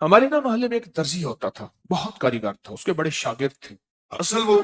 ہمارے نا محلے میں ایک درزی ہوتا تھا، بہت کاریگر تھا، اس کے بڑے شاگرد تھے۔ اصل وہ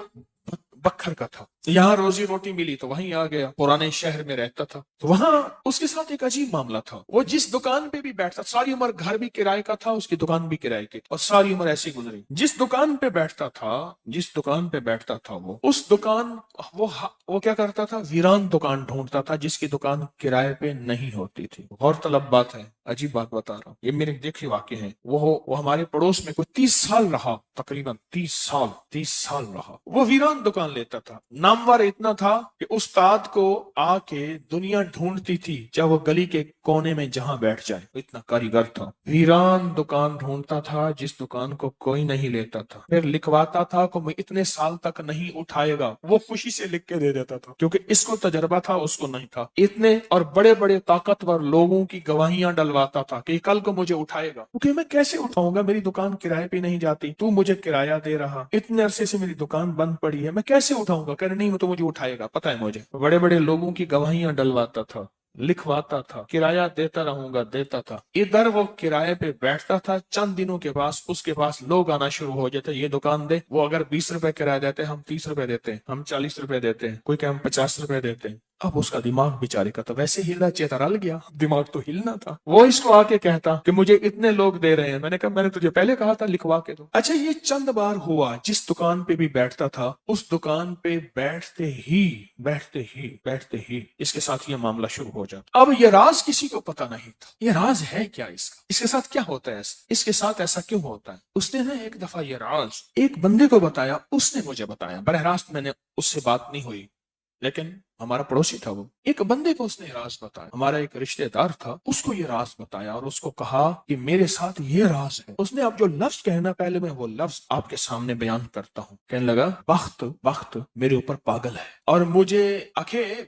بکھر کا تھا، یہاں روزی روٹی ملی تو وہیں آ گیا، پرانے شہر میں رہتا تھا۔ تو وہاں اس کے ساتھ ایک عجیب معاملہ تھا، وہ جس دکان پہ بھی بیٹھتا، ساری عمر گھر بھی کرائے کا تھا، اس کی دکان بھی کرائے کی، اور ساری عمر ایسی گزری۔ جس دکان پہ بیٹھتا تھا، جس دکان پہ بیٹھتا تھا وہ اس دکان وہ کیا کرتا تھا، ویران دکان ڈھونڈتا تھا جس کی دکان کرائے پہ نہیں ہوتی تھی۔ غور طلب بات ہے، عجیب بات بتا رہا ہوں، یہ میرے دیکھے واقع ہیں۔ وہ ہمارے پڑوس میں کوئی 30 سال رہا، تقریباً 30 سال رہا۔ وہ ویران دکان لیتا تھا، نامور اتنا تھا کہ استاد کو آ کے دنیا ڈھونڈتی تھی جب وہ گلی کے کونے میں جہاں بیٹھ جائے، اتنا کاریگر تھا۔ ویران دکان ڈھونڈتا تھا جس دکان کو کوئی نہیں لیتا تھا، پھر لکھواتا تھا کہ میں اتنے سال تک نہیں اٹھائے گا، وہ خوشی سے لکھ کے دے دیتا تھا کیونکہ اس کو تجربہ تھا، اس کو نہیں تھا۔ اتنے اور بڑے بڑے طاقتور لوگوں کی گواہیاں ڈلواتا تھا کہ کل کو مجھے اٹھائے گا، کیونکہ میں کیسے اٹھاؤں گا، میری دکان کرائے پہ نہیں جاتی، تو مجھے کرایہ دے رہا، اتنے عرصے سے میری دکان بند پڑی ہے، میں کیسے اٹھاؤں گا؟ کہہ رہے نہیں، وہ تو مجھے اٹھائے گا، پتہ ہے مجھے۔ بڑے بڑے لوگوں کی گواہیاں ڈلواتا تھا، لکھواتا تھا، کرایہ دیتا رہوں گا، دیتا تھا۔ ادھر وہ کرایے پہ بیٹھتا تھا، چند دنوں کے بعد اس کے پاس لوگ آنا شروع ہو جاتے، یہ دکان دے۔ وہ اگر 20 روپے کرایہ دیتے، ہم 30 روپے دیتے ہیں، ہم 40 روپے دیتے ہیں، کوئی کہ ہم 50 روپے دیتے ہیں۔ اب اس کا دماغ بیچارے کا تو ویسے ہلا چیترل گیا، دماغ تو ہلنا تھا۔ وہ اس کو آ کے کہتا کہ مجھے اتنے لوگ دے رہے ہیں، میں نے کہا میں نے تجھے پہلے کہا تھا لکھوا کے دو۔ اچھا، یہ چند بار ہوا، جس دکان پہ بھی بیٹھتا تھا، اس دکان پہ بیٹھتے ہی اس کے ساتھ یہ معاملہ شروع ہو جاتا۔ اب یہ راز کسی کو پتا نہیں تھا، یہ راز ہے کیا، اس کے ساتھ کیا ہوتا ہے، اس کے ساتھ ایسا کیوں ہوتا ہے؟ اس نے نا ایک دفعہ یہ راز ایک بندے کو بتایا، اس نے مجھے بتایا، براہ راست میں نے اس سے بات نہیں ہوئی، لیکن ہمارا پڑوسی تھا، وہ ایک بندے کو اس نے راز بتایا، ہمارا ایک رشتہ دار تھا، اس کو یہ راز بتایا اور اس کو کہا کہ میرے ساتھ یہ راز ہے۔ اس نے اب جو لفظ کہنا، پہلے میں وہ لفظ آپ کے سامنے بیان کرتا ہوں۔ کہنے لگا وقت میرے اوپر پاگل ہے، اور مجھے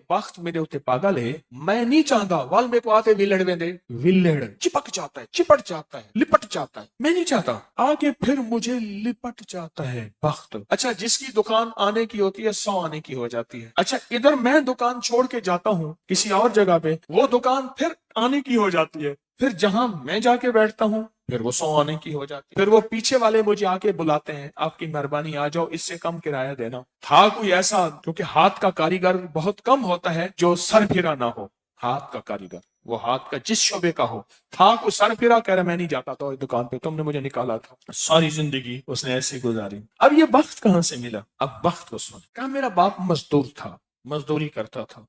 وقت میرے اوپر پاگل ہے، میں نہیں چاہتا وال میں کو آتے ولڑ چپک جاتا ہے، چپٹ جاتا ہے، لپٹ جاتا ہے، میں نہیں چاہتا، آگے پھر مجھے لپٹ جاتا ہے وقت۔ اچھا، جس کی دکان آنے کی ہوتی ہے 100 آنے کی ہو جاتی ہے۔ اچھا، ادھر میں دکان چھوڑ کے جاتا ہوں کسی اور جگہ پہ، وہ دکان پھر آنے کی ہو جاتی ہے، پھر جہاں میں جا کے بیٹھتا ہوں پھر وہ 100 آنے کی ہو جاتی ہے، پھر وہ پیچھے والے مجھے آ کے بلاتے ہیں، آپ کی مہربانی آ جاؤ، اس سے کم کرایہ دینا۔ تھا کوئی ایسا، کیونکہ ہاتھ کا کاریگر بہت کم ہوتا ہے جو سر پھرا نہ ہو، ہاتھ کا کاریگر وہ ہاتھ کا جس شعبے کا ہو، تھا کوئی سر پھرا، کہہ رہا میں نہیں جاتا تھا دکان پہ، تم نے مجھے نکالا تھا۔ ساری زندگی اس نے ایسے گزاری۔ اب یہ وقت کہاں سے ملا؟ اب وقت کو سن، کہا میرا باپ مزدور تھا، مزدوری کرتا تھا،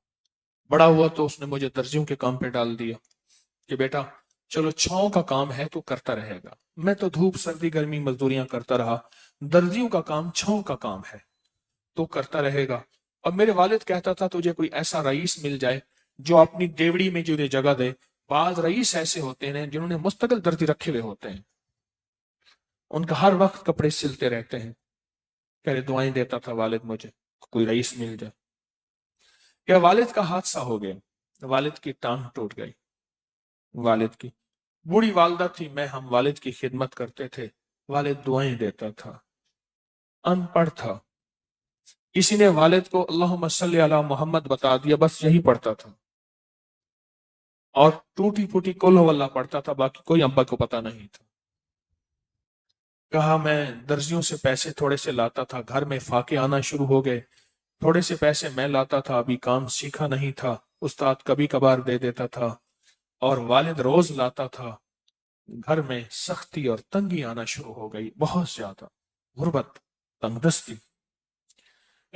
بڑا ہوا تو اس نے مجھے درزیوں کے کام پہ ڈال دیا کہ بیٹا چلو چھاؤں کا کام ہے تو کرتا رہے گا۔ میں تو دھوپ سردی گرمی مزدوریاں کرتا رہا، درزیوں کا کام چھاؤں کا کام ہے تو کرتا رہے گا۔ اور میرے والد کہتا تھا تجھے کوئی ایسا رئیس مل جائے جو اپنی ڈیوڑی میں تجھے جگہ دے۔ بعض رئیس ایسے ہوتے ہیں جنہوں نے مستقل درزی رکھے ہوئے ہوتے ہیں، ان کا ہر وقت کپڑے سلتے رہتے ہیں۔ کہہ رہے دعائیں دیتا تھا والد مجھے کوئی رئیس مل جائے۔ کہ والد کا حادثہ ہو گیا، والد کی ٹانگ ٹوٹ گئی، والد کی بوڑھی والدہ تھی، میں ہم والد کی خدمت کرتے تھے، والد دعائیں دیتا تھا، ان پڑھ تھا، کسی نے والد کو اللہم صلی علی محمد بتا دیا، بس یہی پڑھتا تھا، اور ٹوٹی پھوٹی قل ہو اللہ پڑھتا تھا، باقی کوئی ابا کو پتا نہیں تھا۔ کہا میں درزیوں سے پیسے تھوڑے سے لاتا تھا، گھر میں فاقے آنا شروع ہو گئے، تھوڑے سے پیسے میں لاتا تھا، ابھی کام سیکھا نہیں تھا، استاد کبھی کبھار دے دیتا تھا، اور والد روز لاتا تھا۔ گھر میں سختی اور تنگی آنا شروع ہو گئی، بہت زیادہ غربت، تنگ دستی۔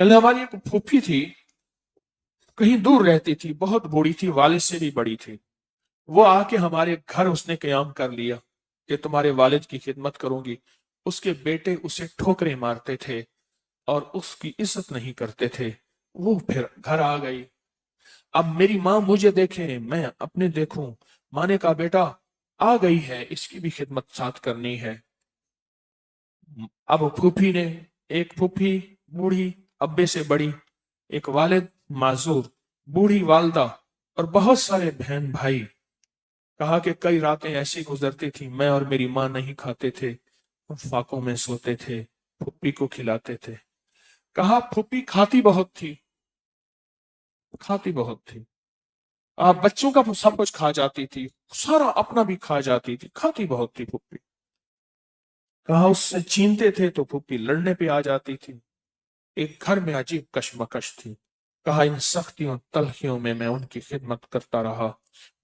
ہماری ایک پھوپھی تھی، کہیں دور رہتی تھی، بہت بوڑھی تھی، والد سے بھی بڑی تھی، وہ آ کے ہمارے گھر اس نے قیام کر لیا کہ تمہارے والد کی خدمت کروں گی۔ اس کے بیٹے اسے ٹھوکریں مارتے تھے اور اس کی عزت نہیں کرتے تھے، وہ پھر گھر آ گئی۔ اب میری ماں مجھے دیکھے، میں اپنے دیکھوں، ماں نے کہا بیٹا آ گئی ہے، اس کی بھی خدمت ساتھ کرنی ہے۔ اب پھوپھی نے، ایک پھوپھی بوڑھی ابے سے بڑی، ایک والد معذور، بوڑھی والدہ، اور بہت سارے بہن بھائی۔ کہا کہ کئی راتیں ایسی گزرتی تھی، میں اور میری ماں نہیں کھاتے تھے، فاقوں میں سوتے تھے، پھوپھی کو کھلاتے تھے۔ کہا پھوپھی کھاتی بہت تھی، کھاتی بہت تھی، آپ بچوں کا سب کچھ کھا جاتی تھی، سارا اپنا بھی کھا جاتی تھی، کھاتی بہت تھی پھوپھی۔ کہا اس سے چھینتے تھے تو پھوپھی لڑنے پہ آ جاتی تھی. ایک گھر میں عجیب کشمکش تھی. کہا ان سختیوں تلخیوں میں ان کی خدمت کرتا رہا،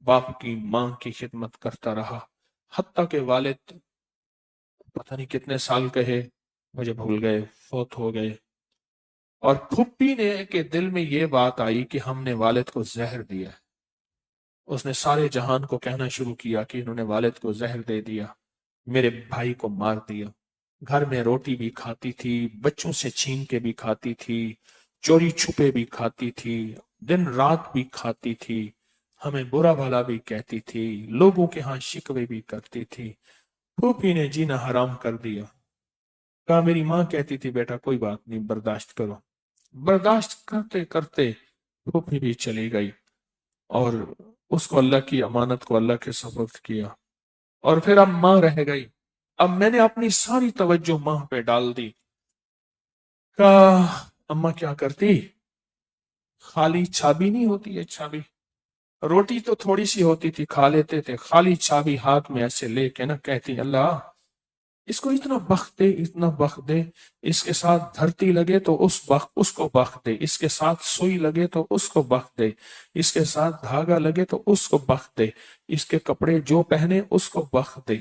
باپ کی ماں کی خدمت کرتا رہا، حتیٰ کہ والد پتہ نہیں کتنے سال کہے مجھے بھول گئے، فوت ہو گئے. اور پھپھی نے کے دل میں یہ بات آئی کہ ہم نے والد کو زہر دیا. اس نے سارے جہان کو کہنا شروع کیا کہ انہوں نے والد کو زہر دے دیا، میرے بھائی کو مار دیا. گھر میں روٹی بھی کھاتی تھی، بچوں سے چھین کے بھی کھاتی تھی، چوری چھپے بھی کھاتی تھی، دن رات بھی کھاتی تھی، ہمیں برا بھلا بھی کہتی تھی، لوگوں کے ہاں شکوے بھی کرتی تھی. پھوپھی نے جینا حرام کر دیا. کہا میری ماں کہتی تھی بیٹا کوئی بات نہیں، برداشت کرو. برداشت کرتے کرتے پھوپھی بھی چلی گئی اور اس کو اللہ کی امانت کو اللہ کے سپرد کیا. اور پھر اب ماں رہ گئی. اب میں نے اپنی ساری توجہ ماں پہ ڈال دی. کہا اماں کیا کرتی، خالی چابی نہیں ہوتی ہے، چابی روٹی تو تھوڑی سی ہوتی تھی کھا لیتے تھے، خالی چابی ہاتھ میں ایسے لے کے نا کہتی اللہ اس کو اتنا بخت دے، اتنا بخت دے، اس کے ساتھ دھرتی لگے تو اس کو بخت دے، اس کے ساتھ سوئی لگے تو اس کو بخت دے، اس کے ساتھ دھاگا لگے تو اس کو بخت دے، اس کے کپڑے جو پہنے اس کو بخت دے،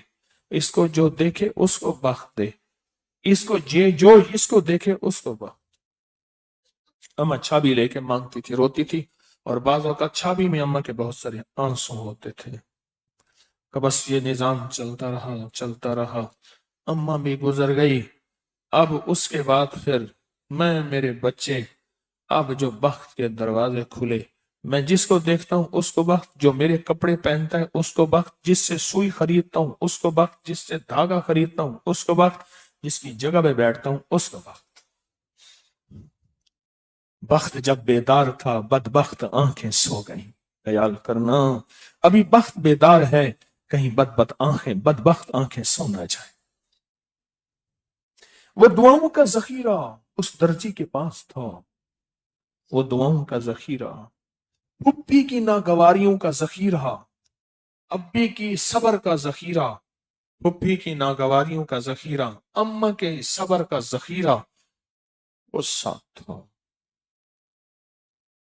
اس کو جو دیکھے اس کو بخت دے، اس کو جو اس کو دیکھے اس کو بخت. اما چھابی لے کے مانگتی تھی، روتی تھی، اور بعض اوقات چھابی میں اما کے بہت سارے آنسو ہوتے تھے. کہ بس یہ نظام چلتا رہا چلتا رہا. اما بھی گزر گئی. اب اس کے بعد پھر میں میرے بچے، اب جو بخت کے دروازے کھلے، میں جس کو دیکھتا ہوں اس کو بخت، جو میرے کپڑے پہنتا ہے اس کو بخت، جس سے سوئی خریدتا ہوں اس کو بخت، جس سے دھاگا خریدتا ہوں اس کو بخت، جس کی جگہ پہ بیٹھتا ہوں اس کو بخت. بخت جب بیدار تھا بدبخت آنکھیں سو گئیں. خیال کرنا ابھی بخت بیدار ہے، کہیں بدبخت آنکھیں سو نہ جائیں. وہ دعاؤں کا ذخیرہ اس درجی کے پاس تھا، وہ دعاؤں کا ذخیرہ، پھپھی کی ناگواریوں کا ذخیرہ، ابی کی صبر کا ذخیرہ، پھپھی کی ناگواریوں کا ذخیرہ، اماں کے صبر کا ذخیرہ اس ساتھ تھا.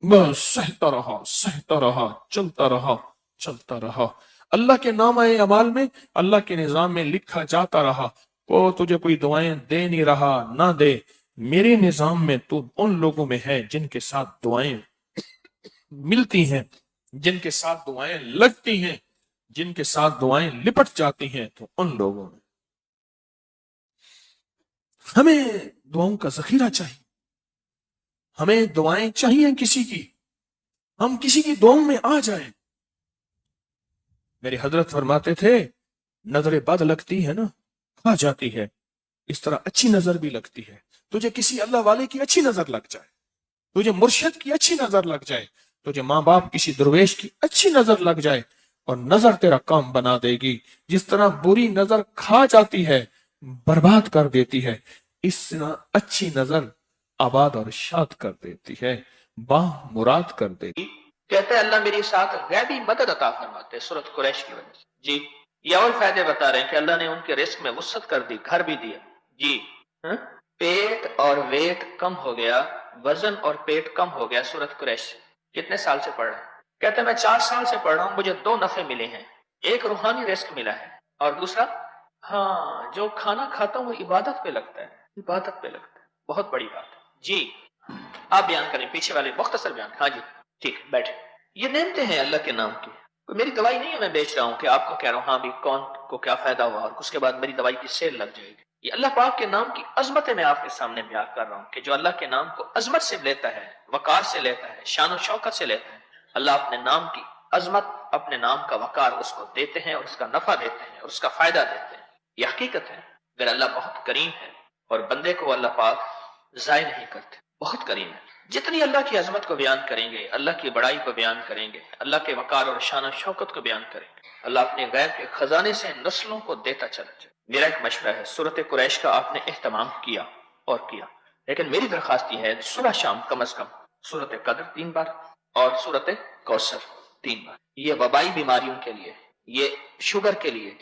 بس سہتا رہا چلتا رہا چلتا رہا. اللہ کے نام اعمال میں، اللہ کے نظام میں لکھا جاتا رہا. وہ تجھے کوئی دعائیں دے نہیں رہا، نہ دے، میرے نظام میں تو ان لوگوں میں ہے جن کے ساتھ دعائیں ملتی ہیں، جن کے ساتھ دعائیں لگتی ہیں، جن کے ساتھ دعائیں لپٹ جاتی ہیں، تو ان لوگوں میں. ہمیں دعاؤں کا ذخیرہ چاہیے، ہمیں دعائیں چاہیے کسی کی، ہم کسی کی دعاؤں میں آ جائیں. میرے حضرت فرماتے تھے نظر بد لگتی ہے نا کھا جاتی ہے، اس طرح اچھی نظر بھی لگتی ہے. تجھے کسی اللہ والے کی اچھی نظر لگ جائے، تجھے مرشد کی اچھی نظر لگ جائے، تجھے ماں باپ کسی درویش کی اچھی نظر لگ جائے، اور نظر تیرا کام بنا دے گی. جس طرح بری نظر کھا جاتی ہے، برباد کر دیتی ہے، اس طرح اچھی نظر آباد اور شاد کر دیتی ہے، باہ مراد کر دیتی. کہتا ہے اللہ میری ساتھ غیبی مدد عطا فرماتے ہیں سورۃ قریش کی وجہ سے. جی یہ اور فائدے بتا رہے ہیں کہ اللہ نے ان کے رزق میں وسعت کر دی، گھر بھی دیا. جی پیٹ اور ویٹ کم ہو گیا، وزن اور پیٹ کم ہو گیا. سورۃ قریش کتنے سال سے پڑھ رہے ہیں؟ کہتے ہیں میں 4 سال سے پڑھ رہا ہوں، مجھے 2 نفع ملے ہیں. ایک روحانی رزق ملا ہے، اور دوسرا جو کھانا کھاتا ہوں وہ عبادت پہ لگتا ہے، عبادت پہ لگتا ہے. بہت بڑی بات ہے. جی آپ بیان کریں، پیچھے والے مختصر بیان. ہاں جی ٹھیک بیٹھے. یہ نعمتیں ہیں اللہ کے نام کی، میری دوائی نہیں ہے میں بیچ رہا ہوں کہ آپ کو کہہ رہا ہوں ہاں بھی کون کو کیا فائدہ ہوا اور اس کے بعد میری دوائی کی سیل لگ جائے گی. یہ اللہ پاک کے نام کی عظمتیں میں آپ کے سامنے بیان کر رہا ہوں کہ جو اللہ کے نام کو عظمت سے لیتا ہے، وقار سے لیتا ہے، شان و شوکت سے لیتا ہے. اللہ اپنے نام کی عظمت، اپنے نام کا وقار اس کو دیتے ہیں، اور اس کا نفع دیتے ہیں، اور اس کا فائدہ دیتے ہیں. یہ حقیقت ہے. اگر اللہ بہت کریم ہے اور بندے کو اللہ پاک ضائع نہیں کرتے، بہت کریم ہے. جتنی اللہ کی عظمت کو بیان کریں گے، اللہ کی بڑائی کو بیان کریں گے، اللہ کے وقار اور شان و شوکت کو بیان کریں گے، اللہ اپنے غیب کے خزانے سے نسلوں کو دیتا چلا جائے. میرا ایک مشورہ ہے، سورۃ قریش کا آپ نے اہتمام کیا اور کیا، لیکن میری درخواست یہ ہے صبح شام کم از کم سورۃ قدر 3 بار اور سورۃ کوثر 3 بار. یہ وبائی بیماریوں کے لیے، یہ شوگر کے لیے،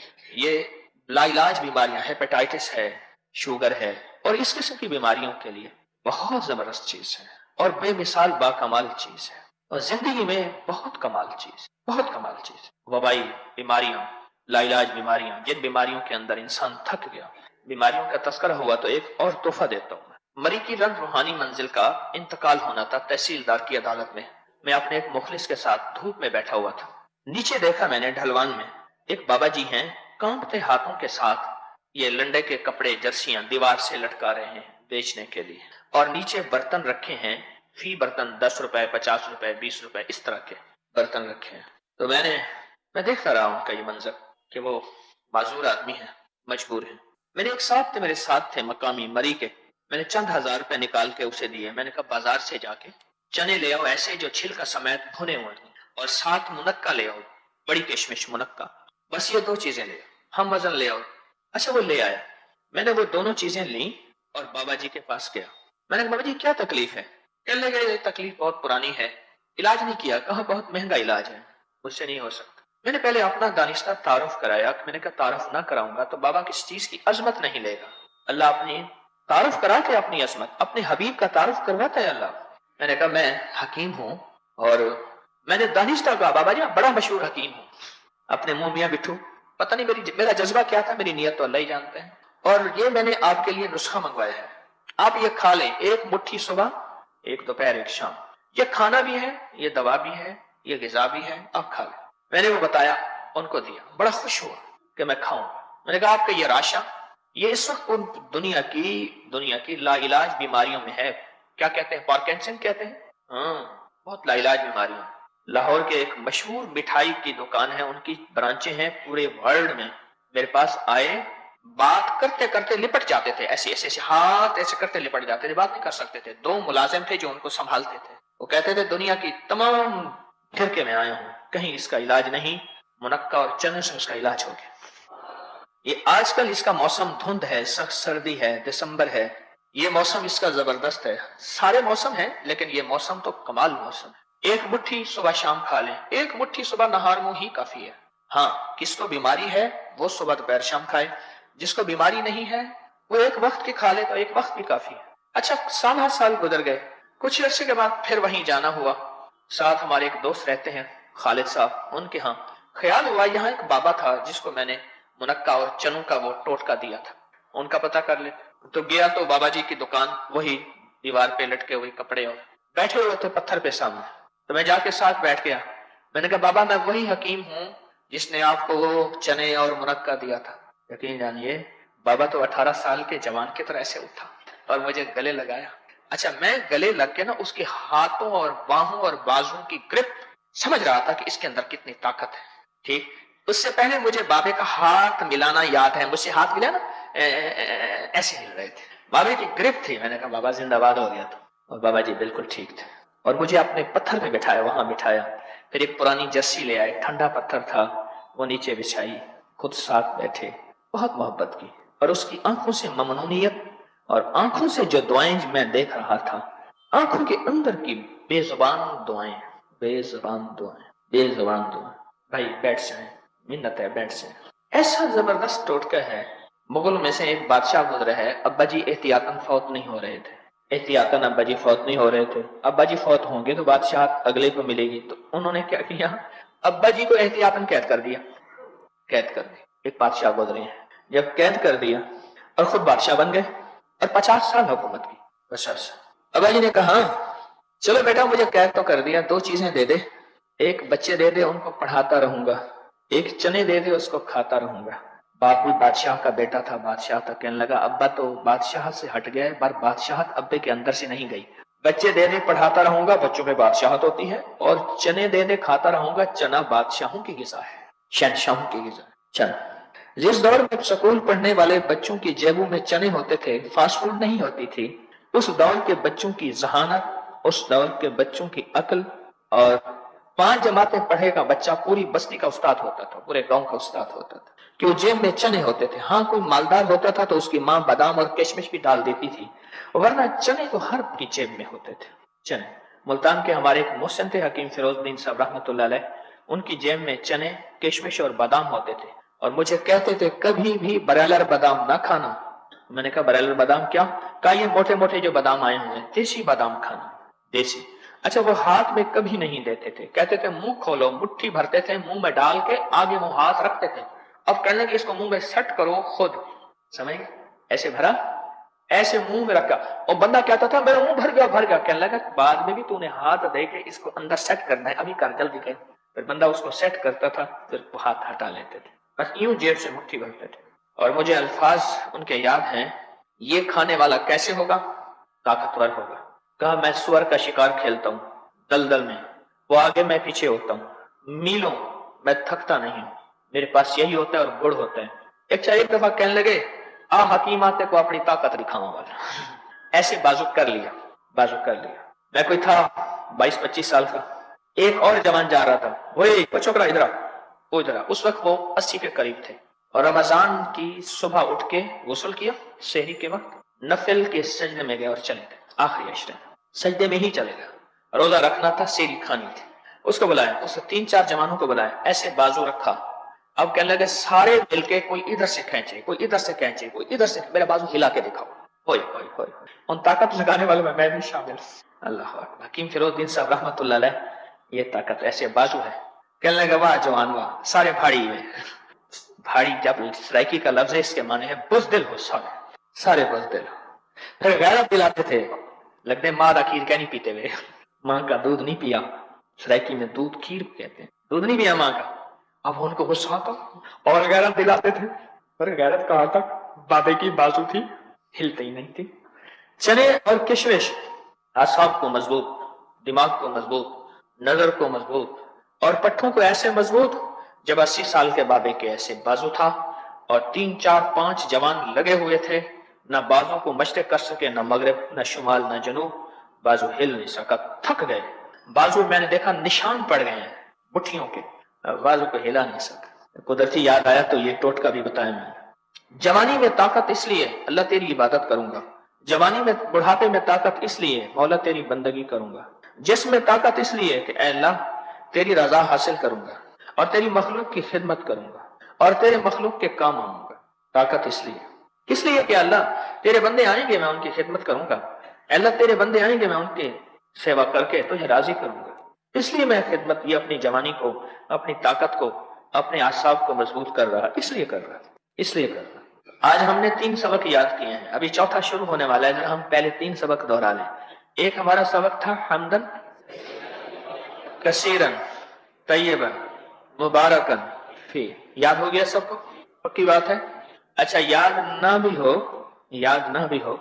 یہ لا علاج بیماریاں، ہیپیٹائٹس ہے، شوگر ہے اور اس قسم کی بیماریوں کے لیے بہت زبردست چیز ہے اور بے مثال با کمال چیز ہے، اور زندگی میں بہت کمال چیز، بہت کمال چیز۔ وبائی بیماریاں، لا علاج بیماریاں، جن بیماریوں کے اندر انسان تھک گیا، بیماریوں کا تذکرہ ہوا تو ایک اور تحفہ دیتا ہوں۔ مری کی رنگ روحانی منزل کا انتقال ہونا تھا تحصیلدار کی عدالت میں اپنے ایک مخلص کے ساتھ دھوپ میں بیٹھا ہوا تھا۔ نیچے دیکھا میں نے ڈھلوان میں ایک بابا جی ہیں، کانپتے ہاتھوں کے ساتھ یہ لنڈے کے کپڑے جرسیاں دیوار سے لٹکا رہے ہیں بیچنے کے لیے، اور نیچے برتن رکھے ہیں، فی برتن 10 روپے 50 روپے 20 روپے اس طرح کے برتن رکھے ہیں۔ تو میں دیکھتا رہا ہوں کہ یہ منظر کہ وہ معذور آدمی ہے، مجبور ہے۔ میرے ایک ساتھ میرے ساتھ تھے مقامی مری کے، میں نے چند ہزار روپے نکال کے اسے دیے۔ میں نے کہا بازار سے جا کے چنے لے آؤ ایسے جو چھلکا سمیت بھنے ہوئے ہیں، اور ساتھ منقہ لے آؤ، بڑی کشمش منقہ، بس یہ 2 چیزیں لے آؤ، ہم وزن لے آؤ۔ اچھا وہ لے آیا، میں نے وہ دونوں چیزیں لیں اور بابا جی کے پاس گیا۔ میں نے کہا بابا جی کیا تکلیف ہے؟ کہنے لگے یہ تکلیف بہت پرانی ہے، علاج نہیں کیا، کہا بہت مہنگا علاج ہے، مجھ سے نہیں ہو سکتا۔ میں نے پہلے اپنا دانستہ تعارف کرایا، میں نے کہا تعارف نہ کراؤں گا تو بابا کس چیز کی عظمت نہیں لے گا، اللہ اپنی تعارف کرا کے اپنی عظمت، اپنے حبیب کا تعارف کرواتا ہے اللہ۔ میں نے کہا میں حکیم ہوں، اور میں نے دانستہ کہا بابا جی بڑا مشہور حکیم ہوں، اپنے منہ میاں بٹھو، پتہ نہیں میرا جذبہ کیا تھا، میری نیت تو اللہ ہی جانتے ہیں، اور یہ میں نے آپ کے لیے نسخہ منگوایا ہے، آپ یہ کھا لیں، 1 مٹھی صبح، 1 دوپہر 1 شام، یہ کھانا بھی ہے، یہ دوا بھی ہے، یہ غذا بھی ہے، آپ کھا لیں۔ میں نے وہ بتایا، ان کو دیا، بڑا خوش ہوا کہ میں کھاؤں۔ میں نے کہا آپ کا یہ راشا، یہ اس وقت دنیا کی لا علاج بیماریوں میں ہے، کیا کہتے ہیں، پارکنسن کہتے ہیں، ہاں بہت لا علاج بیماریاں۔ لاہور کے ایک مشہور مٹھائی کی دکان ہے، ان کی برانچیں ہیں پورے ورلڈ میں، میرے پاس آئے، بات کرتے کرتے لپٹ جاتے تھے، ایسے ہاتھ ایسے کرتے لپٹ جاتے تھے، بات نہیں کر سکتے تھے۔ 2 ملازم تھے جو ان کو سنبھالتے تھے، وہ کہتے تھے دنیا کی تمام پھر کے میں آیا ہوں، کہیں اس کا علاج نہیں، منقہ اور چنے سے اس کا علاج ہو گیا۔ یہ آج کل اس کا موسم دھند ہے، سخت سردی ہے، دسمبر ہے، یہ موسم اس کا زبردست ہے، سارے موسم ہیں لیکن یہ موسم تو کمال موسم ہے۔ 1 مٹھی صبح شام کھا لیں، 1 مٹھی صبح نہار منہ ہی کافی ہے۔ ہاں کس کو بیماری ہے وہ صبح دوپہر شام کھائے، جس کو بیماری نہیں ہے وہ 1 وقت کی کھا لے تو 1 وقت بھی کافی ہے۔ اچھا سال ہر سال گزر گئے، کچھ عرصے کے بعد پھر وہیں جانا ہوا، ساتھ ہمارے ایک دوست رہتے ہیں خالد صاحب، ان کے ہاں خیال ہوا یہاں ایک بابا تھا جس کو میں نے منقہ اور چنوں کا وہ ٹوٹکا دیا تھا، ان کا پتہ کر لے۔ تو گیا تو بابا جی کی دکان وہی دیوار پہ لٹکے ہوئے کپڑے اور بیٹھے ہوئے تھے پتھر پہ سامنے، تو میں جا کے ساتھ بیٹھ گیا۔ میں نے کہا بابا میں وہی حکیم ہوں جس نے آپ کو وہ چنے اور منقہ دیا تھا۔ یقین جانیے بابا تو 18 سال کے جوان کی طرح ایسے اٹھا اور مجھے گلے لگایا۔ اچھا میں گلے لگ کے نا اس کے ہاتھوں اور باہوں اور بازوں کی گرپ سمجھ رہا تھا کہ اس کے اندر کتنی طاقت ہے۔ ٹھیک، اس سے پہلے مجھے بابے کا ہاتھ ملانا یاد ہے، مجھ سے ہاتھ ملا نا ایسے ہل رہے تھے، بابے کی گرپ تھی۔ میں نے کہا بابا زندہ باد ہو گیا تو، اور بابا جی بالکل ٹھیک تھے، اور مجھے اپنے پتھر پہ بٹھایا، وہاں بٹھایا، پھر ایک پرانی جرسی لے آئے، ٹھنڈا پتھر تھا، وہ نیچے بچھائی، خود ساتھ بیٹھے، بہت محبت کی، اور اس کی آنکھوں سے ممنونیت اور آنکھوں سے جو دعائیں میں دیکھ رہا تھا، آنکھوں کے اندر کی بے زبان دعائیں، بے زبان دعائیں، بے زبان دعائیں۔ بھائی بیٹھ جائیں، منت ہے بیٹھ جائیں۔ ایسا زبردست ٹوٹکا ہے، مغل میں سے ایک بادشاہ گزرے ہے، ابا جی احتیاطاً فوت نہیں ہو رہے تھے، احتیاطاً ابا جی فوت نہیں ہو رہے تھے، ابا جی فوت ہوں گے تو بادشاہ اگلے کو ملے گی، تو انہوں نے کیا کیا، ابا جی کو احتیاطاً قید کر دیا، قید کر دی۔ ایک بادشاہ گزرے ہیں، جب قید کر دیا اور خود بادشاہ بن گئے اور 50 سال حکومت کی، 50 سال۔ ابا جی نے کہا چلو بیٹا مجھے قید تو کر دیا، 2 چیزیں دے دے، ایک بچے دے دے ان کو پڑھاتا رہوں گا، ایک چنے دے دے اس کو کھاتا رہوں گا۔ باپ بھی بادشاہ کا بیٹا تھا، بادشاہ تھا، کہنے لگا ابا تو بادشاہ سے ہٹ گئے پر بادشاہت ابے کے اندر سے نہیں گئی، بچے دے دے پڑھاتا رہوں گا، بچوں میں بادشاہت ہوتی ہے، اور چنے دے دے کھاتا رہوں گا، چنا بادشاہوں کی غذا ہے، شہنشاہوں کی غذا ہے چنا۔ جس دور میں سکول پڑھنے والے بچوں کی جیبوں میں چنے ہوتے تھے، فاسٹ فوڈ نہیں ہوتی تھی، اس دور کے بچوں کی ذہانت، اس دور کے بچوں کی عقل، اور 5 جماعتیں پڑھے گا بچہ پوری بستی کا استاد ہوتا تھا، پورے گاؤں کا استاد ہوتا تھا، کہ وہ جیب میں چنے ہوتے تھے۔ ہاں کوئی مالدار ہوتا تھا تو اس کی ماں بادام اور کشمش بھی ڈال دیتی تھی، ورنہ چنے تو ہر کی جیب میں ہوتے تھے۔ چنے، ملتان کے ہمارے ایک محسن تھے حکیم فیروز الدین صاحب رحمۃ اللہ علیہ، ان کی جیب میں چنے، کشمش اور بادام ہوتے تھے، اور مجھے کہتے تھے کبھی بھی برائلر بادام نہ کھانا. میں نے کہا برائلر بادام کیا؟ کہا یہ موٹے موٹے جو بادام آئے ہوئے ہیں دیسی بادام کھانا. دیسی. اچھا وہ ہاتھ میں کبھی نہیں دیتے تھے, کہتے تھے منہ کھولو, مٹھی بھرتے تھے منہ میں ڈال کے, آگے وہ ہاتھ رکھتے تھے, اب کہنے کہ اس کو منہ میں سیٹ کرو خود, سمجھ گئے, ایسے بھرا, ایسے منہ میں رکھا, اور بندہ کہتا تھا میرا منہ بھر گیا, کہنے لگا بعد میں بھی تو نے ہاتھ دے کے اس کو اندر سیٹ کرنا ہے, ابھی کر جلدی کر. پھر بندہ اس کو سیٹ کرتا تھا, پھر وہ ہاتھ ہٹا لیتے تھے, بس یوں جیب سے مٹھی بھرتے تھے. اور مجھے الفاظ ان کے یاد ہیں, یہ کھانے والا کیسے ہوگا؟ طاقتور ہوگا. کہا میں سور کا شکار کھیلتا ہوں دلدل میں, وہ آگے میں پیچھے ہوتا ہوں, میلوں میں تھکتا نہیں ہوں, میرے پاس یہی ہوتا ہے اور گڑ ہوتا ہے. ایک دفعہ کہنے لگے آ حکیم آتے کو اپنی طاقت دکھاؤں والا, ایسے بازو کر لیا. میں کوئی تھا 22-25 سال کا, ایک اور جوان جا رہا تھا, وہ چھوکرا ادھر, وہ ادھر. اس وقت وہ 80 کے قریب تھے, اور رمضان کی صبح اٹھ کے غسل کیا, سحری کے وقت نفل کے سجدے میں گئے اور چلے گئے, آخری عشرے سجدے میں ہی چلے گئے. روزہ رکھنا تھا, سحری کھانی تھی. اس کو بلایا, اس 3-4 جوانوں کو بلایا, ایسے بازو رکھا. اب کہنے لگے سارے مل کے کوئی ادھر سے کھینچے, کوئی ادھر سے کھینچے, کوئی ادھر سے, میرا بازو ہلا کے دکھاؤ. ہوئے ان طاقت لگانے والوں میں بھی شامل. اللہ اکبر. حکیم فیروز الدین صاحب رحمۃ اللہ علیہ, یہ طاقت ایسے بازو ہے. کہنے لگا واہ جوان واہ, سارے بھاڑی ہوئے. بھاڑی جب سرائکی کا لفظ ہے, اس کے معنی ہے بزدل ہو, سارے بزدل. پھر غیرت دلاتے تھے, لگتے ماں کا کھیر کیا نہیں پیتے ہوئے, ماں کا دودھ نہیں پیا. سرائکی میں دودھ کھیر کہتے ہیں, دودھ نہیں پیا ماں کا. اب ان کو غصہ آتا اور غیرت دلاتے تھے, پر غیرت کہاں تک, بابے کی بازو تھی, ہلتی ہی نہیں تھی. چنے اور کشمش اعصاب کو مضبوط, دماغ کو مضبوط, نظر کو مضبوط, اور پٹھوں کو ایسے مضبوط جب 80 سال کے بابے کے ایسے بازو تھا, اور 3-4-5 جوان لگے ہوئے تھے, نہ بازو کو مشرق کر سکے, نہ مغرب, نہ شمال, نہ جنوب. بازو ہل نہیں سکا, تھک گئے. بازو میں نے دیکھا نشان پڑ گئے ہیں مٹھیوں کے, بازو کو ہلا نہیں سکا. قدرتی یاد آیا تو یہ ٹوٹکا بھی بتایا میں نے. جوانی میں طاقت اس لیے اللہ تیری عبادت کروں گا, جوانی میں, بڑھاپے میں طاقت اس لیے مولا تیری بندگی کروں گا, جسم میں طاقت اس لیے کہ اے اللہ تیری رضا حاصل کروں گا, اور تیری مخلوق کی خدمت کروں گا, اور تیرے مخلوق کے کام آؤں گا. طاقت اس لیے کہ اللہ تیرے بندے آئیں گے میں ان کی خدمت کروں گا, اللہ تیرے بندے آئیں گے میں ان کی سیوا کر کے تجھے راضی کروں گا. اس لیے میں خدمت یہ اپنی جوانی کو, اپنی طاقت کو, اپنے اعصاب کو مضبوط کر رہا, اس لیے کر رہا. آج ہم نے 3 سبق یاد کیے ہیں, ابھی چوتھا شروع ہونے والا ہے. اگر ہم پہلے 3 سبق دوہرا لیں. ایک ہمارا سبق تھا حمدن کثیرن طیبن مبارکن فی, یاد ہو گیا سب کو؟ پکی بات ہے. اچھا یاد نہ بھی ہو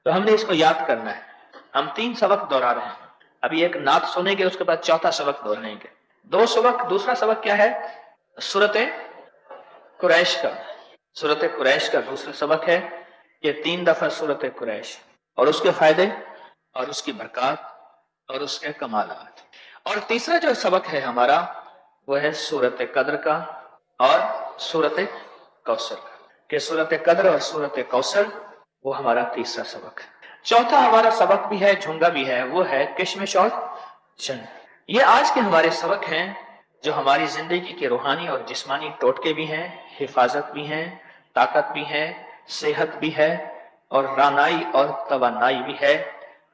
تو ہم نے اس کو یاد کرنا ہے. ہم 3 سبق دوہرا رہے ہیں. ابھی ایک نعت سنیں گے, اس کے بعد چوتھا سبق دوہرائیں گے. 2 سبق. دوسرا سبق کیا ہے؟ سورت قریش کا. سورت قریش کا دوسرا سبق ہے. یہ 3 دفعہ سورت قریش, اور اس کے فائدے, اور اس کی برکات, اور اس کے کمالات. اور تیسرا جو سبق ہے ہمارا وہ ہے سورت قدر کا اور سورت کوثر کا, کہ سورت قدر اور سورت کوثر وہ ہمارا تیسرا سبق ہے. چوتھا ہمارا سبق بھی ہے, جھنگا بھی ہے, وہ ہے کشمش اور چنے. یہ آج کے ہمارے سبق ہیں جو ہماری زندگی کے روحانی اور جسمانی ٹوٹکے بھی ہیں, حفاظت بھی ہیں, طاقت بھی ہے, صحت بھی ہے, اور رانائی اور توانائی بھی ہے,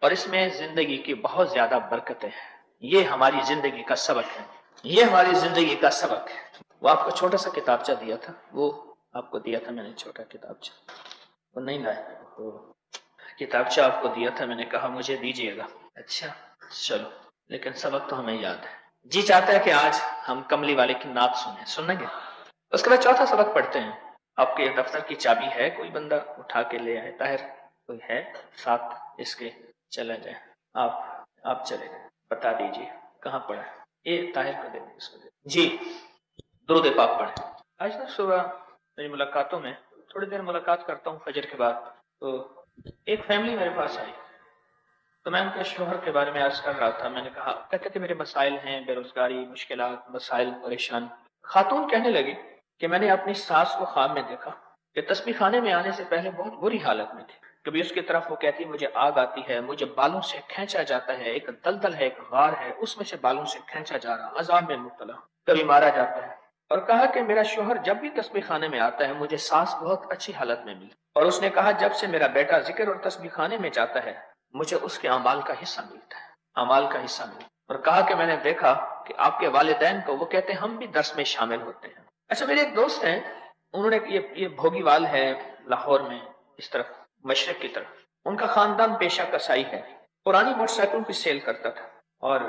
اور اس میں زندگی کی بہت زیادہ برکتیں ہیں. یہ ہماری زندگی کا سبق ہے, یہ ہماری زندگی کا سبق ہے. وہ آپ کو چھوٹا سا کتابچہ دیا تھا, وہ آپ کو دیا تھا میں نے چھوٹا کتابچہ, وہ نہیں لائے, تو کتابچہ آپ کو دیا تھا, میں نے کہا مجھے دیجیے گا. اچھا چلو, لیکن سبق تو ہمیں یاد ہے. جی چاہتا ہے کہ آج ہم کملی والے کی نعت سنیں گے. اس کے بعد چوتھا سبق پڑھتے ہیں. آپ کے دفتر کی چابی ہے, کوئی بندہ اٹھا کے لے آئے. طاہر کوئی ہے ساتھ اس کے, چلے جائیں. آپ چلے گئے, بتا دیجیے کہاں پڑھا ہے. یہ طاہر کو دے دیں, اس کو دے. جی درود پاک پڑھیں. آج نا صبح میری ملاقاتوں میں تھوڑی دیر ملاقات کرتا ہوں فجر کے بعد, تو ایک فیملی میرے پاس آئی, تو میں ان کے شوہر کے بارے میں عرض کر رہا تھا. میں نے کہا, کہتے تھے میرے مسائل ہیں, بے روزگاری, مشکلات, مسائل, پریشان. خاتون کہنے لگی کہ میں نے اپنی ساس کو خواب میں دیکھا کہ تسبیح خانے میں آنے سے پہلے بہت بری حالت میں تھی. کبھی اس کی طرف وہ کہتی مجھے آگ آتی ہے, مجھے بالوں سے کھینچا جاتا ہے, ایک دلدل ہے, ایک غار ہے, اس میں سے بالوں سے کھینچا جا رہا, عذاب میں مبتلا, کبھی مارا جاتا ہے, اور کہا کہ میرا شوہر جب بھی تسبیح خانے میں آتا ہے مجھے سانس بہت اچھی حالت میں ملتی، اور اس نے کہا جب سے میرا بیٹا ذکر اور تسبیح خانے میں جاتا ہے مجھے اس کے اعمال کا حصہ ملتا ہے، اعمال کا حصہ ملتا ہے۔ اور کہا کہ میں نے دیکھا کہ آپ کے والدین کو وہ کہتے ہیں ہم بھی درس میں شامل ہوتے ہیں۔ اچھا، میرے ایک دوست ہیں، انہوں نے یہ بھوگی وال ہے لاہور میں، اس طرف مشرق کی طرف، ان کا خاندان پیشہ کسائی ہے، پرانی موٹر سائیکل کی سیل کرتا تھا، اور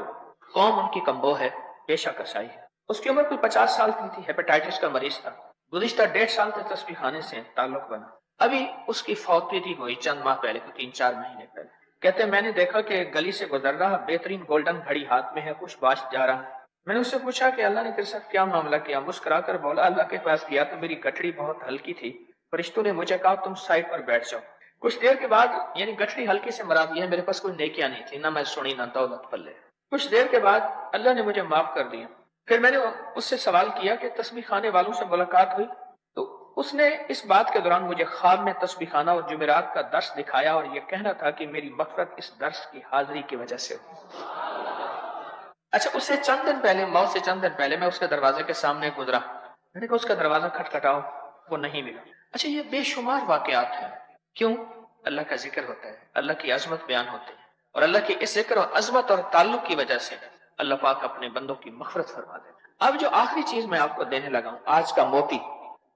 قوم ان کی کمبو ہے، پیشہ کسائی ہے۔ اس کی عمر کوئی 50 سال کی تھی، ہیپاٹائٹس کا مریض تھا، گزشتہ 1.5 سال سے تسبیح خانے سے تعلق بنا۔ ابھی اس کی فوت بھی تھی کوئی چند ماہ پہلے، کوئی 3-4 مہینے پہلے۔ کہتے ہیں میں نے دیکھا کہ گلی سے گزر رہا، بہترین گولڈن گھڑی ہاتھ میں ہے، کچھ باش جا رہا ہے۔ میں نے اس سے پوچھا کہ اللہ نے تیرے ساتھ کیا معاملہ کیا؟ مسکرا کر بولا اللہ کے پاس گیا تو میری گٹھڑی بہت ہلکی تھی، فرشتوں نے مجھے کہا تم سائڈ پر بیٹھ جاؤ۔ کچھ دیر کے بعد، یعنی گٹھڑی ہلکی سے مراد یہ ہے میرے پاس کوئی نیکیاں نہیں تھی، نہ میں سنی نہ دولت پلے۔ کچھ دیر کے بعد اللہ نے مجھے معاف کر دیا۔ پھر میں نے اس سے سوال کیا کہ تسبیح خانے والوں سے ملاقات ہوئی؟ تو اس نے اس بات کے دوران مجھے خواب میں تسبیح خانہ اور جمعرات کا درس دکھایا، اور یہ کہنا تھا کہ میری مغفرت اس درس کی حاضری کی وجہ سے ہو۔ اچھا، اس سے چند دن پہلے، موت سے چند دن پہلے، میں اس کے دروازے کے سامنے گزرا، میں نے کہا اس کا دروازہ کھٹکھٹاؤ، وہ نہیں ملا۔ اچھا، یہ بے شمار واقعات ہیں۔ کیوں؟ اللہ کا ذکر ہوتا ہے، اللہ کی عظمت بیان ہوتی ہے، اور اللہ کی اس ذکر اور عظمت اور تعلق کی وجہ سے اللہ پاک اپنے بندوں کی مغفرت فرما دے۔ اب جو آخری چیز میں آپ کو دینے لگا ہوں، آج کا موتی،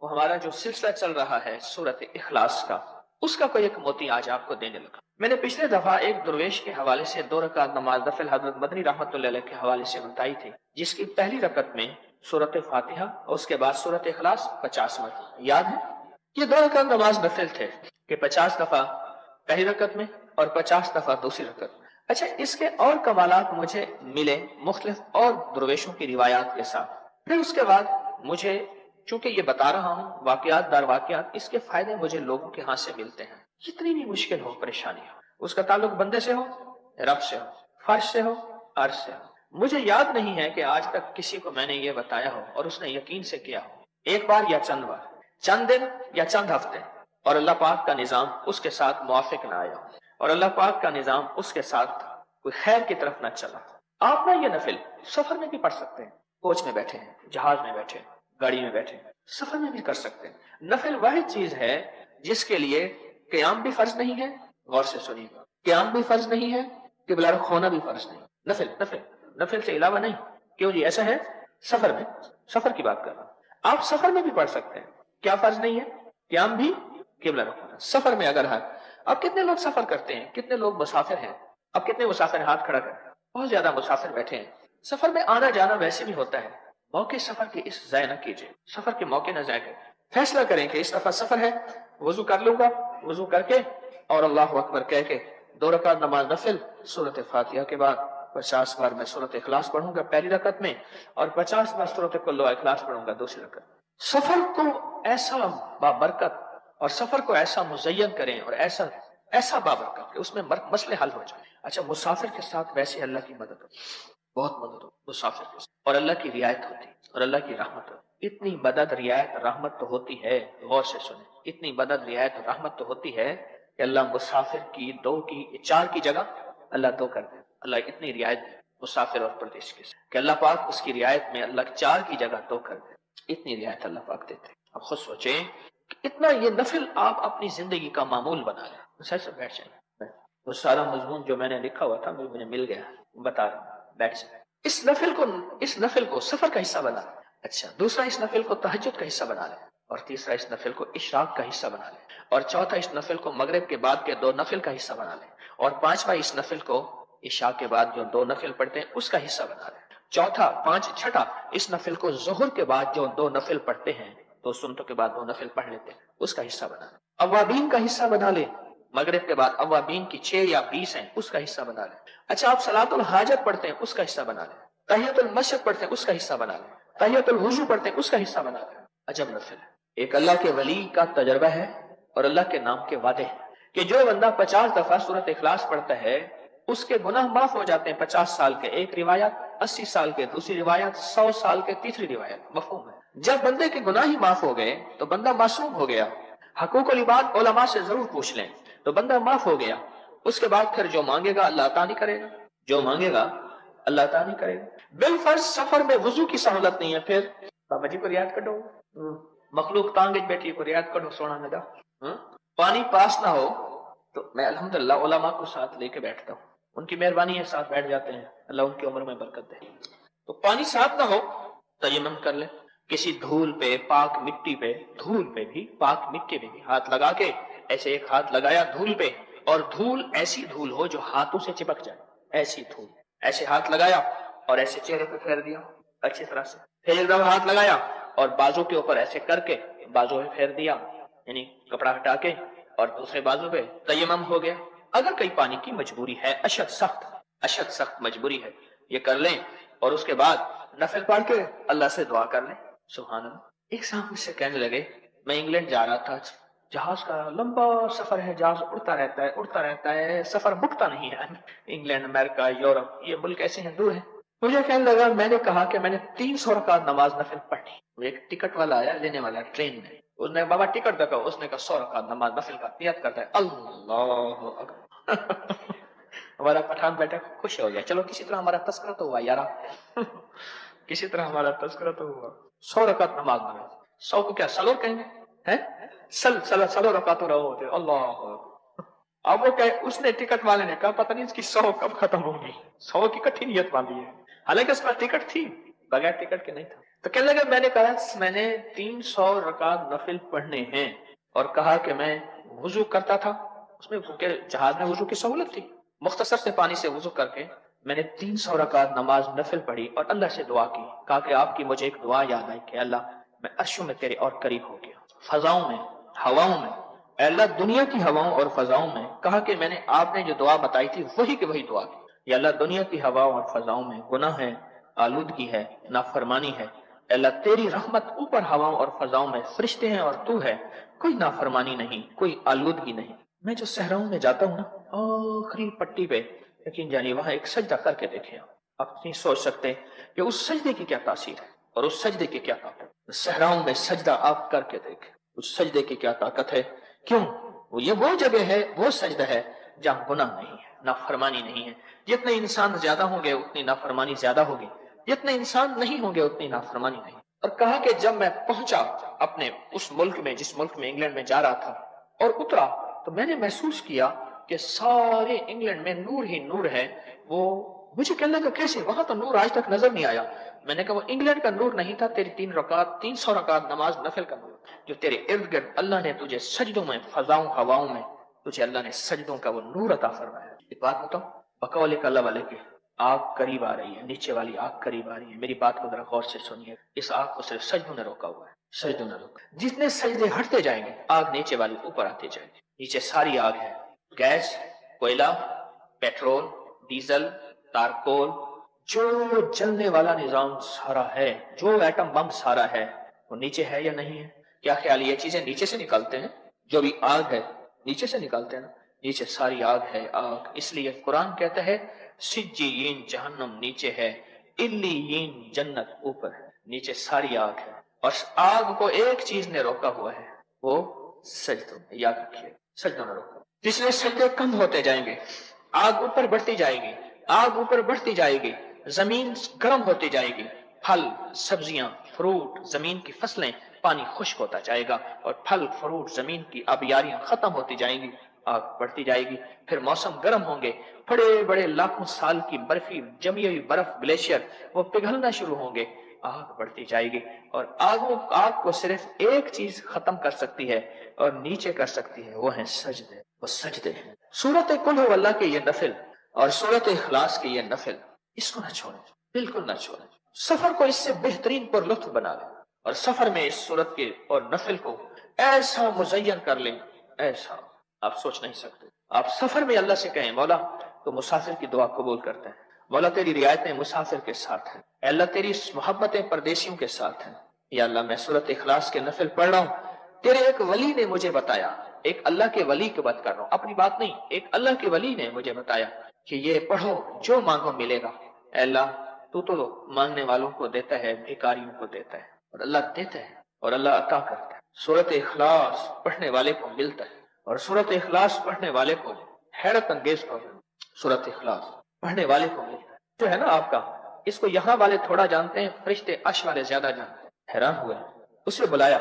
وہ ہمارا جو سلسلہ چل رہا ہے سورۃ اخلاص کا، اس کا کوئی ایک موتی آج آپ کو دینے لگا۔ میں نے پچھلے دفعہ ایک درویش کے حوالے سے 2 رکعت نماز نفل حضرت مدنی رحمۃ اللہ علیہ کے حوالے سے بتائی تھی، جس کی پہلی رکعت میں سورۃ فاتحہ اور اس کے بعد سورۃ اخلاص 50 مرتبہ، یاد ہے؟ یہ 2 رکعت نماز نفل تھے کہ 50 دفعہ پہلی رکعت میں اور 50 دفعہ دوسری رکعت میں۔ اچھا، اس کے اور کمالات مجھے ملے مختلف اور درویشوں کی روایات کے ساتھ۔ پھر اس کے بعد مجھے، چونکہ یہ بتا رہا ہوں واقعات در واقعات، اس کے فائدے مجھے لوگوں کے ہاں سے ملتے ہیں۔ کتنی بھی مشکل ہو، پریشانی ہو، اس کا تعلق بندے سے ہو، رب سے ہو، فرش سے ہو، عرش سے ہو۔ مجھے یاد نہیں ہے کہ آج تک کسی کو میں نے یہ بتایا ہو اور اس نے یقین سے کیا ہو، ایک بار یا چند بار، چند دن یا چند ہفتے، اور اللہ پاک کا نظام اس کے ساتھ موافق نہ آیا، اور اللہ پاک کا نظام اس کے ساتھ کوئی خیر کی طرف نہ چلا۔ آپ نہ یہ نفل سفر میں بھی پڑھ سکتے ہیں، کوچ میں بیٹھے ہیں، جہاز میں بیٹھے ہیں، گاڑی میں بیٹھے ہیں، سفر میں بھی کر سکتے ہیں۔ نفل واحد چیز ہے جس کے لیے قیام بھی فرض نہیں ہے، غور سے سنیے گا، قیام بھی فرض نہیں ہے، قبلہ رخ ہونا بھی فرض نہیں۔ نفل نفل نفل سے علاوہ نہیں۔ کیوں جی ایسا ہے؟ سفر میں، سفر کی بات کر رہا ہوں، آپ سفر میں بھی پڑھ سکتے ہیں۔ کیا فرض نہیں ہے؟ قیام بھی، قبلہ رخ ہونا۔ سفر میں اگر ہے، اب کتنے لوگ سفر کرتے ہیں، کتنے لوگ مسافر ہیں؟ اب کتنے مسافر ہاتھ کھڑا کریں؟ بہت زیادہ مسافر بیٹھے ہیں۔ سفر میں آنا جانا ویسے بھی ہوتا ہے، موقع سفر کے اس ضائع نہ کیجیے، سفر کے موقع نہ ضائع کریں۔ فیصلہ کریں کہ اس دفعہ سفر ہے، وضو کر لوں گا، وضو کر کے اور اللہ اکبر کہہ کے 2 رکعت نماز نفل، سورۃ فاتحہ کے بعد 50 بار میں سورۃ اخلاص پڑھوں گا پہلی رکعت میں، اور 50 بار سورۃ کل اخلاص پڑھوں گا دوسری رکعت۔ سفر کو ایسا بابرکت اور سفر کو ایسا مزین کریں اور ایسا بابرکت کہ اس میں مسئلے حل ہو جائیں۔ اچھا، مسافر کے ساتھ ویسے اللہ کی مدد ہوتی، بہت مدد ہوتی مسافر کے ساتھ، اور اللہ کی رعایت ہوتی اور اللہ کی رحمت ہوتی۔ اتنی مدد رعایت رحمت تو ہوتی ہے، غور سے سنیں، اتنی مدد رعایت رحمت تو ہوتی ہے کہ اللہ مسافر کی 2 کی 4 کی جگہ اللہ 2 کر دے۔ اللہ اتنی رعایت دے مسافر اور پردیش کے ساتھ کہ اللہ پاک اس کی رعایت میں اللہ 4 کی جگہ 2 کر دے، اتنی رعایت اللہ پاک دیتے ہیں۔ اب خود سوچیں کہ اتنا یہ نفل آپ اپنی زندگی کا معمول بنا لیں۔ سے بیٹھ جائیں، وہ سارا مضمون جو میں نے لکھا ہوا تھا مجھے مل گیا، بتا رہا ہوں، بیٹھ جائیں۔ اس نفل کو سفر کا حصہ بنا لیں۔ اچھا، دوسرا اس نفل کو تہجد کا حصہ بنا لیں، اور تیسرا اس نفل کو اشراق کا حصہ بنا لیں، اور چوتھا اس نفل کو مغرب کے بعد کے 2 نفل کا حصہ بنا لیں، اور پانچواں اس نفل کو عشاء کے بعد جو 2 نفل پڑھتے ہیں اس کا حصہ بنا لیں۔ چھٹا اس نفل کو ظہر کے بعد جو 2 نفل پڑھتے ہیں، 2 سنتوں کے بعد 2 نفل پڑھ لیتے ہیں، اس کا حصہ بنا لیں۔ اوابین کا حصہ بنا لیں، مغرب کے بعد اوابین کی 6 یا 20 ہیں، اس کا حصہ بنا لیں۔ اچھا، آپ صلاۃ الحاجت پڑھتے ہیں، اس کا حصہ بنا لیں۔ تحیۃ المسجد پڑھتے ہیں، اس کا حصہ بنا لیں۔ تحیۃ الوضو پڑھتے ہیں، اس کا حصہ بنا لیں۔ عجب نفل ہے، ایک اللہ کے ولی کا تجربہ ہے اور اللہ کے نام کے وعدے ہیں کہ جو بندہ 50 دفعہ سورۃ اخلاص پڑھتا ہے اس کے گناہ معاف ہو جاتے ہیں، 50 سال کے ایک روایت، 80 سال کے دوسری روایت، 100 سال کے تیسری روایت۔ مفہوم ہے؟ جب بندے کے گناہ ہی معاف ہو گئے تو بندہ معصوم ہو گیا۔ حقوق العباد علماء سے ضرور پوچھ لیں، تو بندہ معاف ہو گیا۔ اس کے بعد پھر جو مانگے گا اللہ عطا نہیں کرے گا، جو مانگے گا اللہ عطا نہیں کرے گا۔ بالفرض سفر میں وضو کی سہولت نہیں ہے، پھر بابا جی کو ریاض کڈو، مخلوق تانگ بیٹھی کو ریاض کڈو سونا نگا. پانی پاس نہ ہو تو میں الحمدللہ علماء کو ساتھ لے کے بیٹھتا ہوں، ان کی مہربانی ہے ساتھ بیٹھ جاتے ہیں، اللہ ان کی عمر میں برکت دے. تو پانی ساتھ نہ ہو تیمم کر لے، کسی دھول پہ، پاک مٹی پہ، دھول پہ بھی پاک مٹی پہ بھی ہاتھ لگا کے ایسے ایک ہاتھ لگایا دھول پہ، اور دھول ایسی دھول ہو جو ہاتھوں سے چپک جائے، ایسی دھول، ایسے ہاتھ لگایا اور ایسے چہرے پہ پھیر دیا اچھی طرح سے، پھر ایک دفعہ ہاتھ لگایا اور بازو کے اوپر ایسے کر کے بازو پہ پھیر دیا، یعنی کپڑا ہٹا کے، اور دوسرے بازو پہ تیمم ہو گیا. اگر کئی پانی کی مجبوری ہے، اشد سخت مجبوری ہے، یہ کر لیں، اور اس کے بعد نفل پڑھ کے اللہ سے دعا کر لیں. سبحان اللہ. ایک صاحب مجھ سے کہنے لگے میں انگلینڈ جا رہا تھا، جہاز کا لمبا سفر ہے، جہاز اڑتا رہتا ہے، سفر مکتا نہیں ہے. انگلینڈ، امریکہ، یورپ، یہ ملک ایسے ہیں دور ہیں. مجھے کہنے لگا میں نے کہا کہ میں نے 300 رکعت نماز نفل پڑھی. ایک ٹکٹ والا آیا لینے والا ٹرین میں، اس نے بابا ٹکٹ دکھا، اس نے کہا 100 رکعت نماز نفل کا نیت کرتا ہے. اللہ اکبر. ہمارا پٹھان بیٹا خوش ہو گیا. چلو کسی طرح ہمارا تذکرہ تو ہوا یارا، کسی طرح ہمارا تذکرہ تو ہوا. 100 رکعت نماز میں 100 کو کیا سلور کہیں گے؟ سلو رکعت رہو ہوتے. اللہ. اب وہ کہ اس نے ٹکٹ والے نے کہا پتہ نہیں اس کی 100 کب ختم ہوگی، 100 کی کٹھی نیت باندھی ہے، حالانکہ اس میں ٹکٹ تھی، بغیر ٹکٹ کے نہیں تھا. تو کہنے لگا میں نے کہا میں نے 300 رکعت نفل پڑھنے ہیں، اور کہا کہ میں وضو کرتا تھا، اس میں جہاز میں وضو کی سہولت تھی، مختصر سے پانی سے وضو کر کے میں نے 300 رکعت نماز نفل پڑھی اور اللہ سے دعا کی. کہا کہ آپ کی مجھے ایک دعا یاد آئی کہ اللہ میں عرشوں میں تیرے اور قریب ہو گیا، فضاؤں میں، ہواؤں میں، اے اللہ دنیا کی ہواؤں اور فضاؤں میں. کہا کہ میں نے آپ نے جو دعا بتائی تھی وہی کہ وہی دعا کی. یا اللہ دنیا کی ہواؤں اور فضاؤں میں گناہ ہے، آلودگی ہے، نافرمانی ہے. اے اللہ تیری رحمت اوپر ہواؤں اور فضاؤں میں فرشتے ہیں اور تو ہے، کوئی نافرمانی نہیں، کوئی آلودگی نہیں. میں جو صحراؤں میں جاتا ہوں نا، آخری پٹی پہ لیکن جانی وہاں ایک سجدہ کر کے دیکھیں. آپ نہیں سوچ سکتے کہ اس سجدے کی کیا تاثیر ہے اور اس سجدے کی کیا طاقت. صحراؤں میں سجدہ آپ کر کے دیکھیں، اس سجدے کی کیا طاقت ہے. کیوں؟ وہ جگہ ہے، وہ سجدہ ہے جہاں گناہ نہیں ہے، نافرمانی نہیں ہے. جتنے انسان زیادہ ہوں گے اتنی نافرمانی زیادہ ہوگی، جتنے انسان نہیں ہوں گے اتنی نافرمانی نہیں. اور کہا کہ جب میں پہنچا اپنے اس ملک میں، جس ملک میں انگلینڈ میں جا رہا تھا، اور اترا تو میں نے محسوس کیا کہ سارے انگلینڈ میں نور ہی نور ہے. وہ مجھے کہنے لگا کیسے، وہاں تو نور آج تک نظر نہیں آیا. میں نے کہا وہ انگلینڈ کا نور نہیں تھا، تیری 300 رکعت نماز نفل کا نور، جو تیرے ارد گرد اللہ نے تجھے سجدوں میں، فضاؤں ہواؤں میں تجھے اللہ نے سجدوں کا وہ نور عطا فرمایا. ایک بات بتاؤ، بقول اللہ والے کے آگ قریب آ رہی ہے، نیچے والی آگ قریب آ رہی ہے. میری بات کو ذرا غور سے سنیے. اس آگ کو صرف سجدوں نے روکا ہوا ہے، سجدوں نے روکا. جتنے سجدے ہٹتے جائیں گے آگ نیچے والی اوپر آتے جائیں گے. نیچے ساری آگ ہے، گیس، کوئلہ، پیٹرول، ڈیزل، تارکول، جو جلنے والا نظام سارا ہے، جو ایٹم بم سارا ہے، وہ نیچے ہے یا نہیں ہے؟ کیا خیال یہ چیزیں نیچے سے نکالتے ہیں؟ جو بھی آگ ہے نیچے سے نکالتے ہیں نا، نیچے ساری آگ ہے، آگ. اس لیے قرآن کہتا ہے سجین جہنم نیچے ہے، علیین جنت اوپر ہے. نیچے ساری آگ ہے، اور آگ کو ایک چیز نے روکا ہوا ہے، وہ سجدوں. یاد رکھیے سجدوں نے روکا. جس میں سجدے کم ہوتے جائیں گے آگ اوپر بڑھتی جائے گی، آگ اوپر بڑھتی جائے گی، زمین گرم ہوتی جائے گی، پھل، سبزیاں، فروٹ، زمین کی فصلیں، پانی خشک ہوتا جائے گا، اور پھل، فروٹ، زمین کی آبیاریاں ختم ہوتی جائیں گی، آگ بڑھتی جائے گی. پھر موسم گرم ہوں گے، بڑے بڑے لاکھوں سال کی برفی، جمی ہوئی برف، گلیشیئر، وہ پگھلنا شروع ہوں گے، آگ بڑھتی جائے گی. اور آگ کو صرف ایک چیز ختم کر سکتی ہے اور نیچے کر سکتی ہے، وہ ہے سجدے. وہ سجدے ہیں. سورۃ قل هو اللہ کے یہ نفل اور سورۃ اخلاص کے یہ نفل، اس کو نہ چھوڑیں، بالکل نہ چھوڑیں. سفر کو اس سے بہترین پر لطف بنا لیں، اور سفر میں اس سورت کے اور نفل کو ایسا مزین کر لیں، ایسا آپ سوچ نہیں سکتے. آپ سفر میں اللہ سے کہیں مولا، تو مسافر کی دعا قبول کرتے ہیں. مولا تیری رعایتیں مسافر کے ساتھ ہیں، اے اللہ تیری محبتیں پردیسیوں کے ساتھ ہیں. یا اللہ میں سورۃ اخلاص کے نفل پڑھ رہا ہوں، تیرے ایک ولی نے مجھے بتایا، ایک اللہ کے ولی کی بات کر رہا ہوں، اپنی بات نہیں، ایک اللہ کے ولی نے مجھے بتایا کہ یہ پڑھو، جو مانگو ملے گا. اے اللہ تو مانگنے والوں کو دیتا ہے، بھیکاریوں کو دیتا ہے، اور اللہ دیتا ہے اور اللہ عطا کرتا ہے. سورۃ اخلاص پڑھنے والے کو ملتا ہے، اور سورۃ اخلاص پڑھنے والے کو حیرت انگیز طور سورۃ اخلاص پڑھنے والے کو ملتا ہے. جو ہے نا آپ کا، اس کو یہاں والے تھوڑا جانتے ہیں، فرشتے عرش والے زیادہ جانتے ہیں. حیران ہوئے، اسے بلایا،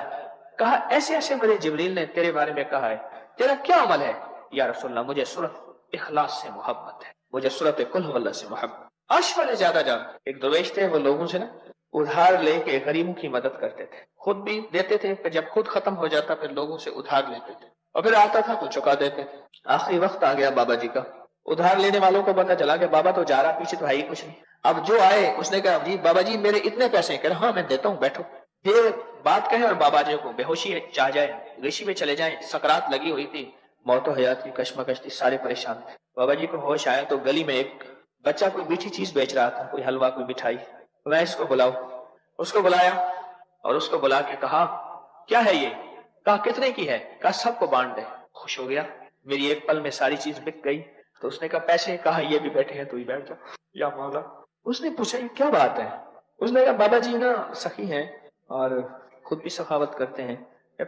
کہا ایسے ایسے مجھے جبریل نے تیرے بارے میں کہا ہے، تیرا کیا عمل ہے؟ یا رسول اللہ مجھے سورۃ اخلاص سے محبت ہے، مجھے سورۃ قل هو اللہ سے محبت۔ عرش والے زیادہ جان ایک درویش تھے، وہ لوگوں سے نا ادھار لے کے غریبوں کی مدد کرتے تھے، خود بھی دیتے تھے، پھر جب خود ختم ہو جاتا پھر لوگوں سے ادھار لیتے تھے، اور پھر آتا تھا تو چکا دیتے تھے۔ آخری وقت آ گیا بابا جی کا، ادھار لینے والوں کو پتا چلا کہ بابا تو جا رہا، پیچھے تو ہے ہی کچھ نہیں۔ اب جو آئے اس نے کہا جی بابا جی میرے اتنے پیسے ہیں، کہہ رہا ہاں میں دیتا ہوں بیٹھو۔ یہ بات کہے اور بابا جی کو بے ہوشی چاہ جائے، غشی میں چلے جائیں، سکرات لگی ہوئی تھی، موت و حیات کی کشمکش تھی، سارے پریشان تھے۔ بابا جی کو ہوش آیا تو گلی میں ایک بچہ کوئی میٹھی چیز بیچ رہا تھا، کوئی حلوہ کوئی مٹھائی، میں اس کو بلاؤ۔ اس کو بلایا اور اس کو بلا کے کہا کیا ہے یہ؟ کہا کتنے کی ہے؟ کہا سب کو بانٹ دے۔ خوش ہو گیا، میری ایک پل میں ساری چیز بک گئی۔ تو اس نے کہا پیسے؟ کہا یہ بھی بیٹھے ہیں تو ہی بیٹھ جا یا مولا۔ اس نے پوچھا یہ کیا بات ہے؟ اس نے کہا بابا جی نا سخی ہیں اور خود بھی سخاوت کرتے ہیں،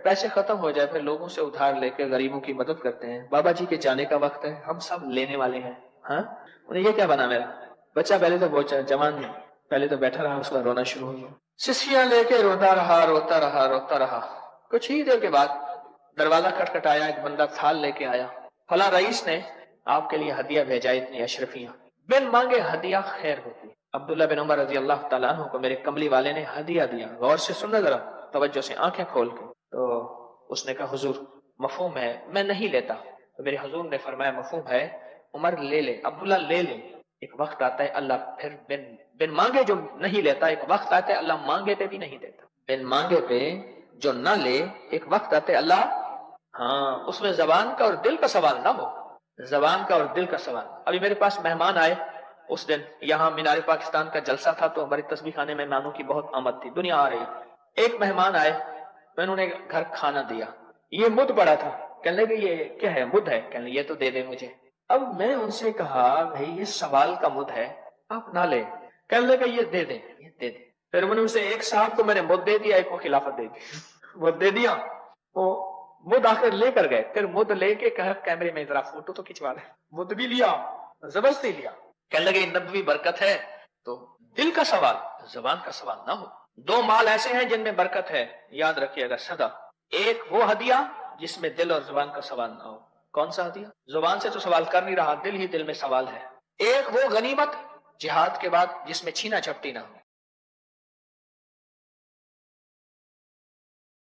پیسے ختم ہو جائے پھر لوگوں سے ادھار لے کے غریبوں کی مدد کرتے ہیں، بابا جی کے جانے کا وقت ہے، ہم سب لینے والے ہیں۔ ہاں انہیں یہ کیا بنا میرا بچہ؟ پہلے تو بہت جوان پہلے تو بیٹھا رہا، اس کا رونا شروع ہو گیا، سسکیاں لے کے روتا رہا روتا رہا روتا رہا۔ کچھ ہی دیر کے بعد دروازہ کھٹکھٹایا، ایک بندہ تھال لے کے آیا، فلاں رئیس نے آپ کے لیے ہدیہ بھیجا اتنی اشرفیاں، بن مانگے ہدیہ خیر ہوتی۔ عبداللہ بن عمر رضی اللہ تعالیٰ عنہ کو میرے کملی والے نے ہدیہ دیا، غور سے سننا ذرا، توجہ سے آنکھیں کھول کے۔ تو اس نے کہا حضور مفہوم ہے میں نہیں لیتا، تو میرے حضور نے فرمایا مفہوم ہے، عمر لے لے، عبداللہ لے لے، ایک وقت آتا ہے اللہ پھر بن مانگے جو نہیں لیتا، ایک وقت آتا ہے اللہ مانگے پہ بھی نہیں دیتا، بن مانگے پہ جو نہ لے ایک وقت آتا ہے اللہ، ہاں اس میں زبان کا اور دل کا سوال نہ ہو، زبان کا اور دل کا سوال۔ ابھی میرے پاس مہمان آئے، اس دن یہاں مینار پاکستان کا جلسہ تھا تو ہماری تسبیح خانے میں مہمانوں کی بہت آمد تھی، دنیا آ رہی تھی۔ ایک مہمان آئے، میں انہوں نے گھر کھانا دیا، یہ مد پڑا تھا، کہنے لگے یہ کیا ہے؟ مد ہے، کہنے لگے یہ تو دے دے مجھے۔ اب میں ان سے کہا بھائی یہ سوال کا مد ہے آپ نہ لے، کہنے لگے یہ دے دیں یہ دے دیں۔ پھر انہوں نے اسے ایک صاحب کو میں نے مد دے دیا، ایک کو خلافت دے دی، مد دے دیا، وہ مد آخر لے کر گئے، پھر مد لے کے کہا کیمرے میں ذرا فوٹو تو کھنچوا لے، مد بھی لیا زبردستی لیا، کہنے لگے نبوی برکت ہے تو دل کا سوال زبان کا سوال نہ ہو۔ دو مال ایسے ہیں جن میں برکت ہے، یاد رکھیے گا سدا، ایک وہ ہدیہ جس میں دل اور زبان کا سوال نہ ہو۔ کون سا ہدیہ؟ زبان سے تو سوال کر نہیں رہا، دل ہی دل میں سوال ہے۔ ایک وہ غنیمت جہاد کے بعد جس میں چھینا جھپٹی نہ ہو،